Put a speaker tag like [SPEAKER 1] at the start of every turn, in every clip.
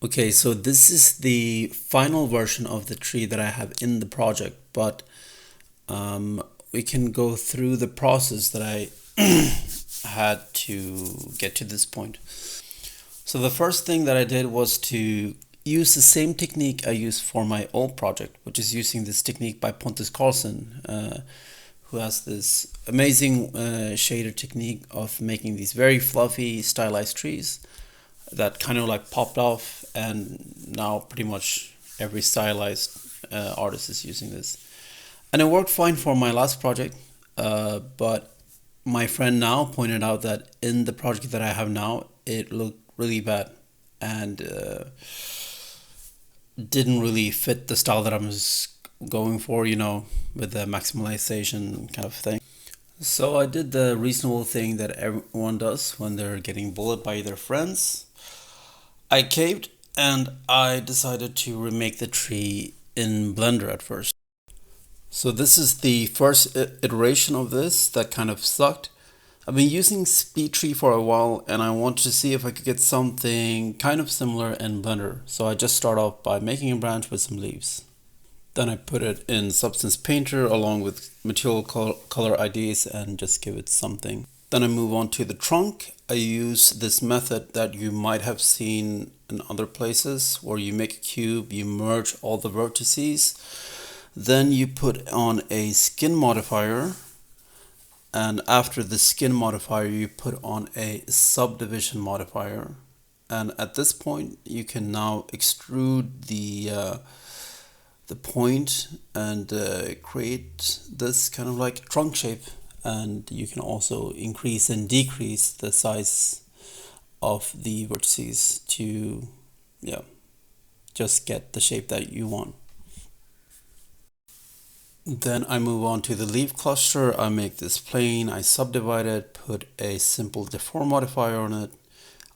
[SPEAKER 1] Okay, so this is the final version of the tree that I have in the project, but um, we can go through the process that I had to get to this point. So the first thing that I did was to use the same technique I used for my old project, which is using this technique by Pontus Carlson, who has this amazing shader technique of making these very fluffy stylized trees that kind of like popped off, and now pretty much every stylized artist is using this. And it worked fine for my last project, but my friend now pointed out that in the project that I have now, it looked really bad and didn't really fit the style that I was going for, with the maximalization kind of thing. So I did the reasonable thing that everyone does when they're getting bullied by their friends. I caved and I decided to remake the tree in Blender at first. So this is the first iteration of this that kind of sucked. I've been using SpeedTree for a while and I wanted to see if I could get something kind of similar in Blender. So I just start off by making a branch with some leaves. Then I put it in Substance Painter along with material color IDs and just give it something. Then I move on to the trunk. I use this method that you might have seen in other places where you make a cube, you merge all the vertices, then you put on a skin modifier, and after the skin modifier you put on a subdivision modifier, and at this point you can now extrude the point and create this kind of like trunk shape, and you can also increase and decrease the size of the vertices to just get the shape that you want. Then I move on to the leaf cluster. I make this plane, I subdivide it, put a simple deform modifier on it,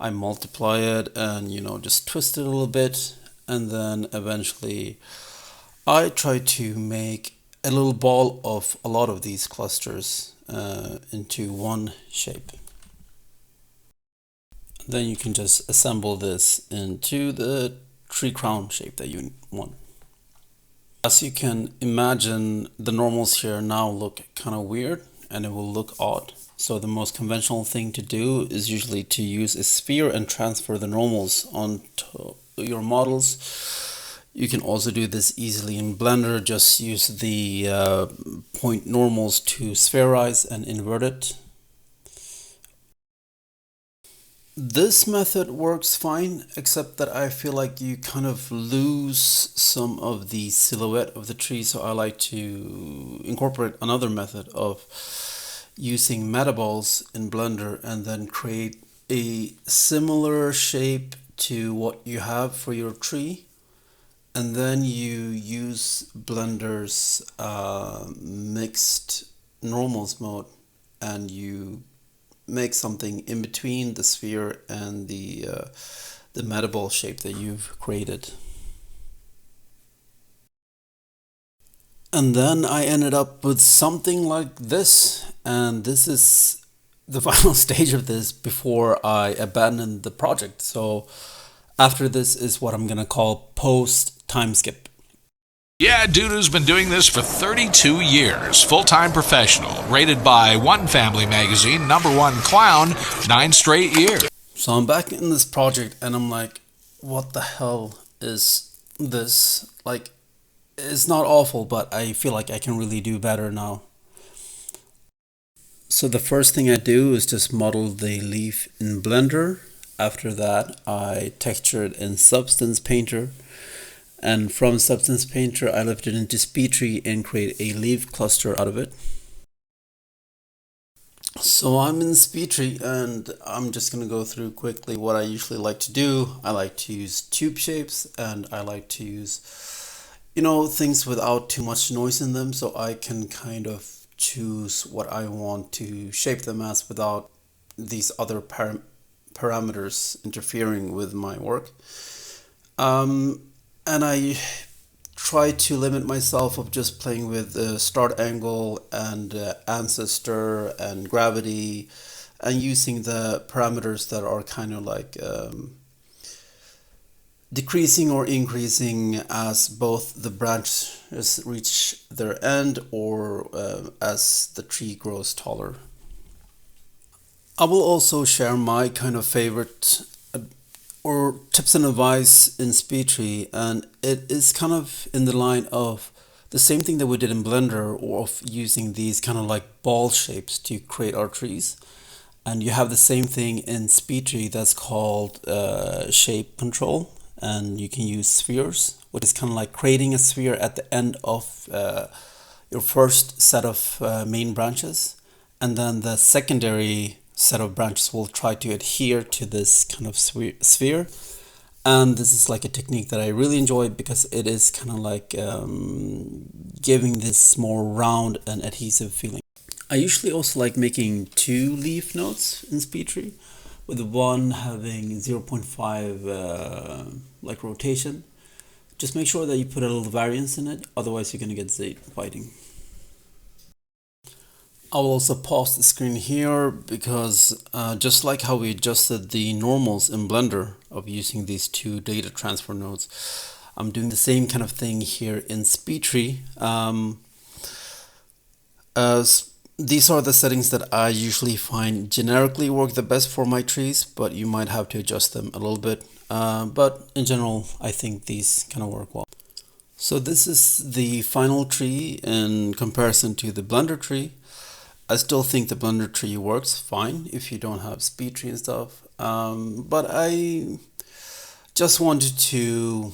[SPEAKER 1] I multiply it and just twist it a little bit, and then eventually I try to make a little ball of a lot of these clusters into one shape. Then you can just assemble this into the tree crown shape that you want. As you can imagine, the normals here now look kind of weird and it will look odd. So the most conventional thing to do is usually to use a sphere and transfer the normals onto your models. You can also do this easily in Blender. Just use the point normals to spherize and invert it. This method works fine, except that I feel like you kind of lose some of the silhouette of the tree, so I like to incorporate another method of using metaballs in Blender and then create a similar shape to what you have for your tree, and then you use Blender's mixed normals mode and you make something in between the sphere and the metaball shape that you've created. And then I ended up with something like this, and this is the final stage of this before I abandoned the project. So after this is what I'm gonna call post time skip.
[SPEAKER 2] Yeah, dude who's been doing this for 32 years. Full-time professional. Rated by One Family Magazine, #1 clown, 9 straight years.
[SPEAKER 1] So I'm back in this project and I'm like, what the hell is this? Like, it's not awful, but I feel like I can really do better now. So the first thing I do is just model the leaf in Blender. After that, I texture it in Substance Painter. And from Substance Painter, I lift it into SpeedTree and create a leaf cluster out of it. So I'm in SpeedTree and I'm just going to go through quickly what I usually like to do. I like to use tube shapes and I like to use, things without too much noise in them, so I can kind of choose what I want to shape them as without these other parameters interfering with my work. And I try to limit myself of just playing with start angle and ancestor and gravity, and using the parameters that are kind of like decreasing or increasing as both the branches reach their end or as the tree grows taller. I will also share my kind of favorite or tips and advice in SpeedTree, and it is kind of in the line of the same thing that we did in Blender, or of using these kind of like ball shapes to create our trees. And you have the same thing in SpeedTree that's called shape control, and you can use spheres, which is kind of like creating a sphere at the end of your first set of main branches, and then the secondary set of branches will try to adhere to this kind of sphere. And this is like a technique that I really enjoy because it is kind of like giving this more round and adhesive feeling. I usually also like making two leaf nodes in SpeedTree, with one having 0.5 like rotation. Just make sure that you put a little variance in it, otherwise you're going to get zade fighting. I'll also pause the screen here because just like how we adjusted the normals in Blender of using these two data transfer nodes, I'm doing the same kind of thing here in SpeedTree. These are the settings that I usually find generically work the best for my trees, but you might have to adjust them a little bit. But in general, I think these kind of work well. So this is the final tree in comparison to the Blender tree. I still think the Blender tree works fine if you don't have SpeedTree and stuff. But I just wanted to,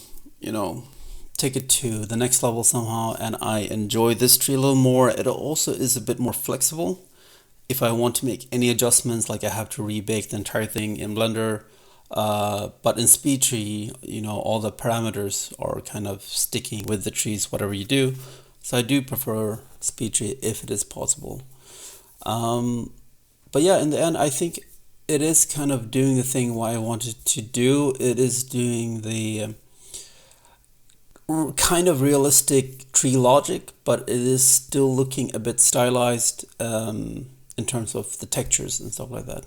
[SPEAKER 1] take it to the next level somehow, and I enjoy this tree a little more. It also is a bit more flexible. If I want to make any adjustments, like I have to rebake the entire thing in Blender. But in SpeedTree, all the parameters are kind of sticking with the trees, whatever you do. So I do prefer SpeedTree if it is possible. But yeah, in the end, I think it is kind of doing the thing what I wanted to do. It is doing the kind of realistic tree logic, but it is still looking a bit stylized in terms of the textures and stuff like that.